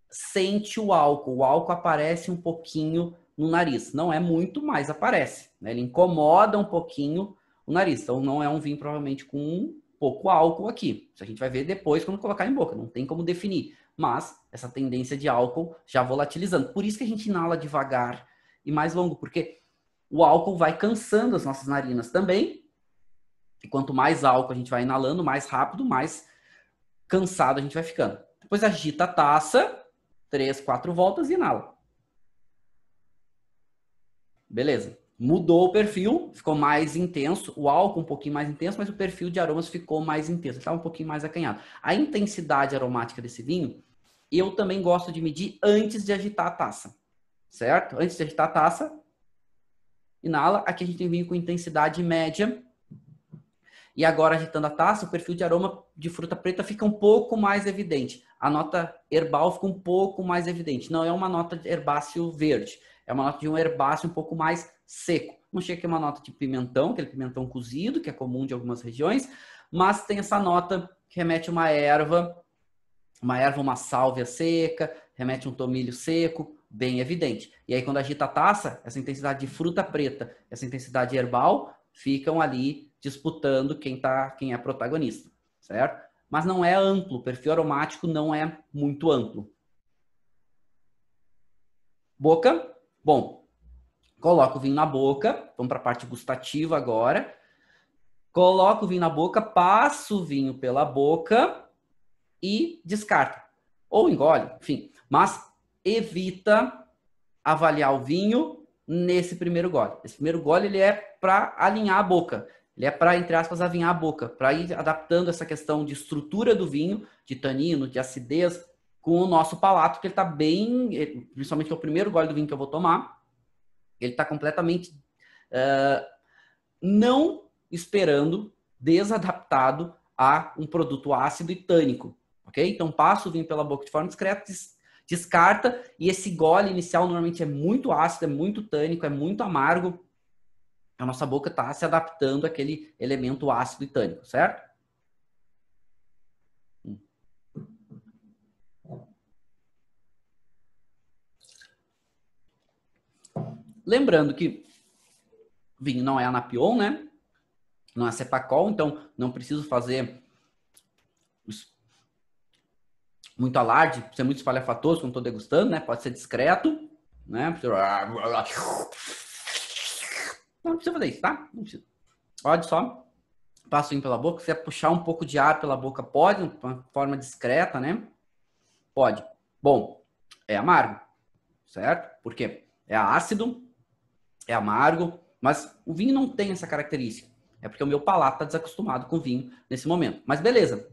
sente o álcool aparece um pouquinho no nariz, não é muito, mas aparece, né? Ele incomoda um pouquinho o nariz, então não é um vinho provavelmente com um pouco álcool aqui, isso a gente vai ver depois quando colocar em boca, não tem como definir, mas essa tendência de álcool já volatilizando, por isso que a gente inala devagar e mais longo, porque o álcool vai cansando as nossas narinas também. E quanto mais álcool a gente vai inalando, mais rápido, mais cansado a gente vai ficando. Depois agita a taça, 3, 4 voltas e inala. Beleza. Mudou o perfil, ficou mais intenso. O álcool um pouquinho mais intenso, mas o perfil de aromas ficou mais intenso. Estava um pouquinho mais acanhado. A intensidade aromática desse vinho, eu também gosto de medir antes de agitar a taça. Certo? Antes de agitar a taça, inala. Aqui a gente tem vinho com intensidade média. E agora, agitando a taça, o perfil de aroma de fruta preta fica um pouco mais evidente. A nota herbal fica um pouco mais evidente. Não é uma nota de herbáceo verde. É uma nota de um herbáceo um pouco mais seco. Não chega que é uma nota de pimentão, aquele pimentão cozido, que é comum de algumas regiões. Mas tem essa nota que remete a uma erva, uma sálvia seca, remete a um tomilho seco, bem evidente. E aí, quando agita a taça, essa intensidade de fruta preta, essa intensidade herbal, ficam ali disputando quem é protagonista, certo? Mas não é amplo, o perfil aromático não é muito amplo. Boca, bom, coloca o vinho na boca, vamos para a parte gustativa agora. Coloca o vinho na boca, passa o vinho pela boca e descarta. Ou engole, enfim. Mas evita avaliar o vinho nesse primeiro gole. Esse primeiro gole ele é para alinhar a boca. Ele é para, entre aspas, avinhar a boca, para ir adaptando essa questão de estrutura do vinho, de tanino, de acidez, com o nosso palato, que ele está bem, principalmente que é o primeiro gole do vinho que eu vou tomar, ele está completamente não esperando, desadaptado a um produto ácido e tânico, ok? Então passa o vinho pela boca de forma discreta, descarta, e esse gole inicial normalmente é muito ácido, é muito tânico, é muito amargo. A nossa boca está se adaptando àquele elemento ácido e tânico, certo? Lembrando que vinho não é Anapion, né? Não é Cepacol, então não preciso fazer muito alarde, ser muito espalhafatoso quando estou degustando, né? Pode ser discreto, né? Não precisa fazer isso, tá? Não precisa. Pode só passa o vinho pela boca. Se quiser puxar um pouco de ar pela boca, pode, de uma forma discreta, né? Pode. Bom, é amargo, certo? Por quê? É ácido, é amargo, mas o vinho não tem essa característica. É porque o meu palato está desacostumado com vinho nesse momento. Mas beleza,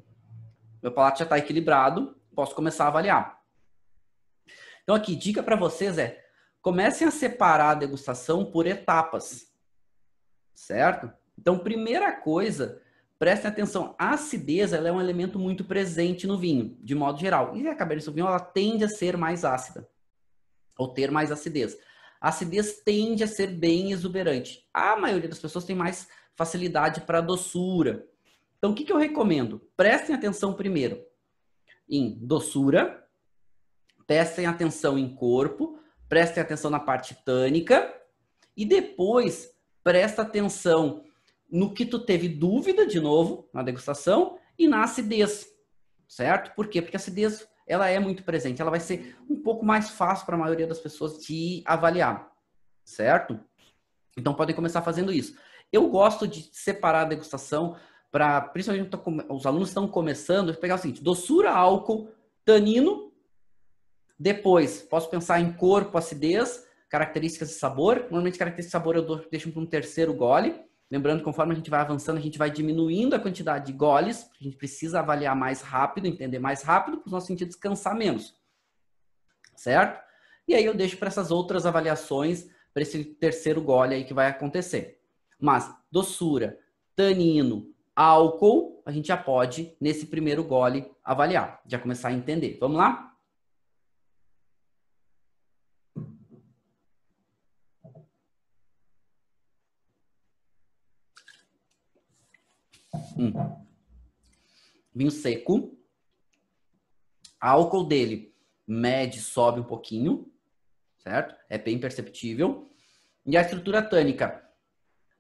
meu palato já está equilibrado, posso começar a avaliar. Então aqui, dica para vocês é, comecem a separar a degustação por etapas, certo? Então, primeira coisa, prestem atenção, a acidez ela é um elemento muito presente no vinho, de modo geral. E a Cabernet Sauvignon ela tende a ser mais ácida, ou ter mais acidez. A acidez tende a ser bem exuberante. A maioria das pessoas tem mais facilidade para doçura. Então, o que eu recomendo? Prestem atenção primeiro em doçura, prestem atenção em corpo, prestem atenção na parte tânica e depois presta atenção no que tu teve dúvida, de novo, na degustação e na acidez, certo? Por quê? Porque a acidez ela é muito presente, ela vai ser um pouco mais fácil para a maioria das pessoas de avaliar, certo? Então podem começar fazendo isso. Eu gosto de separar a degustação para, principalmente os alunos estão começando, pegar o seguinte, doçura, álcool, tanino, depois posso pensar em corpo, acidez, características de sabor. Normalmente características de sabor eu deixo para um terceiro gole. Lembrando que conforme a gente vai avançando, a gente vai diminuindo a quantidade de goles. A gente precisa avaliar mais rápido, entender mais rápido, para os nossos sentidos descansar menos. Certo? E aí eu deixo para essas outras avaliações, para esse terceiro gole aí que vai acontecer. Mas doçura, tanino, Álcool, a gente já pode, nesse primeiro gole, avaliar, já começar a entender. Vamos lá? Vinho seco. Álcool dele mede, sobe um pouquinho, certo? É bem perceptível. E a estrutura tânica.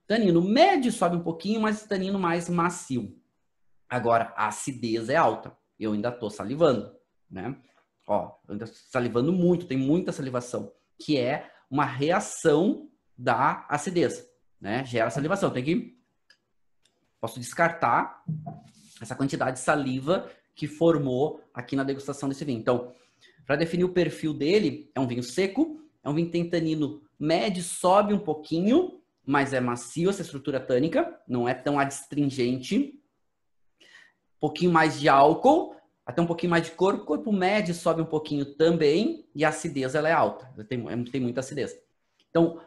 Tanino médio sobe um pouquinho, mas tanino mais macio. Agora, a acidez é alta. Eu ainda tô salivando, né? Ó, eu ainda tô salivando muito, tem muita salivação, que é uma reação da acidez, né? Gera salivação. Posso descartar essa quantidade de saliva que formou aqui na degustação desse vinho. Então, para definir o perfil dele, é um vinho seco, é um vinho que tem tanino médio, sobe um pouquinho, mas é macio essa estrutura tânica, não é tão adstringente. Um pouquinho mais de álcool, até um pouquinho mais de corpo. Corpo médio sobe um pouquinho também, e a acidez ela é alta, tem muita acidez. Então,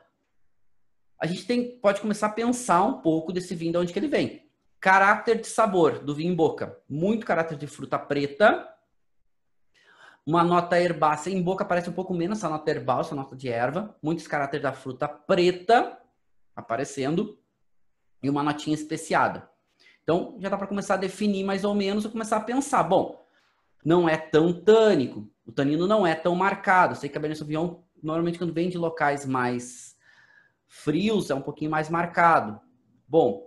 a gente pode começar a pensar um pouco desse vinho, de onde que ele vem. Caráter de sabor do vinho em boca. Muito caráter de fruta preta. Uma nota herbácea. Em boca parece um pouco menos essa nota herbal, essa nota de erva. Muitos caráteres da fruta preta aparecendo. E uma notinha especiada. Então, já dá para começar a definir mais ou menos e começar a pensar. Bom, não é tão tânico. O tanino não é tão marcado. Sei que a Cabernet Sauvignon, normalmente, quando vem de locais mais frios, é um pouquinho mais marcado. Bom,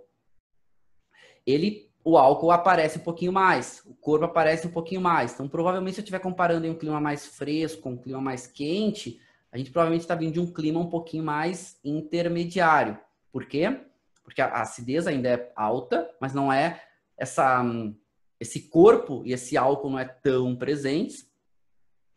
o álcool aparece um pouquinho mais, o corpo aparece um pouquinho mais. Então, provavelmente, se eu estiver comparando em um clima mais fresco com um clima mais quente, a gente provavelmente está vindo de um clima um pouquinho mais intermediário. Por quê? Porque a acidez ainda é alta, mas não é esse corpo e esse álcool não é tão presentes.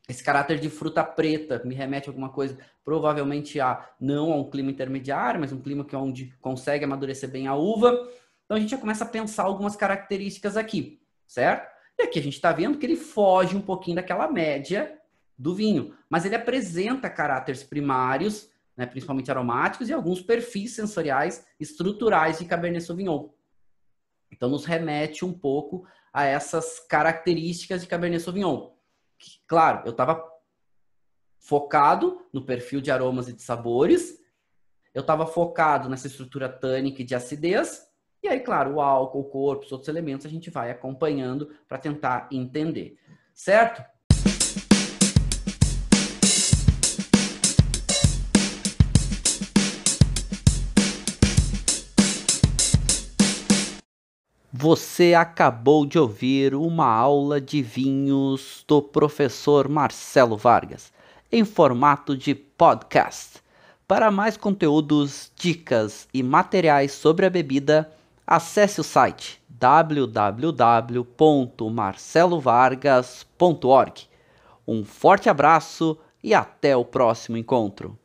Esse caráter de fruta preta me remete a alguma coisa, provavelmente não a um clima intermediário, mas um clima que é onde consegue amadurecer bem a uva. Então a gente já começa a pensar algumas características aqui, certo? E aqui a gente está vendo que ele foge um pouquinho daquela média do vinho, mas ele apresenta caráteres primários, né, principalmente aromáticos, e alguns perfis sensoriais estruturais de Cabernet Sauvignon. Então nos remete um pouco a essas características de Cabernet Sauvignon. Claro, eu estava focado no perfil de aromas e de sabores, eu estava focado nessa estrutura tânica e de acidez, e aí, claro, o álcool, o corpo, os outros elementos a gente vai acompanhando para tentar entender, certo? Você acabou de ouvir uma aula de vinhos do professor Marcelo Vargas, em formato de podcast. Para mais conteúdos, dicas e materiais sobre a bebida, acesse o site www.marcelovargas.org. Um forte abraço e até o próximo encontro.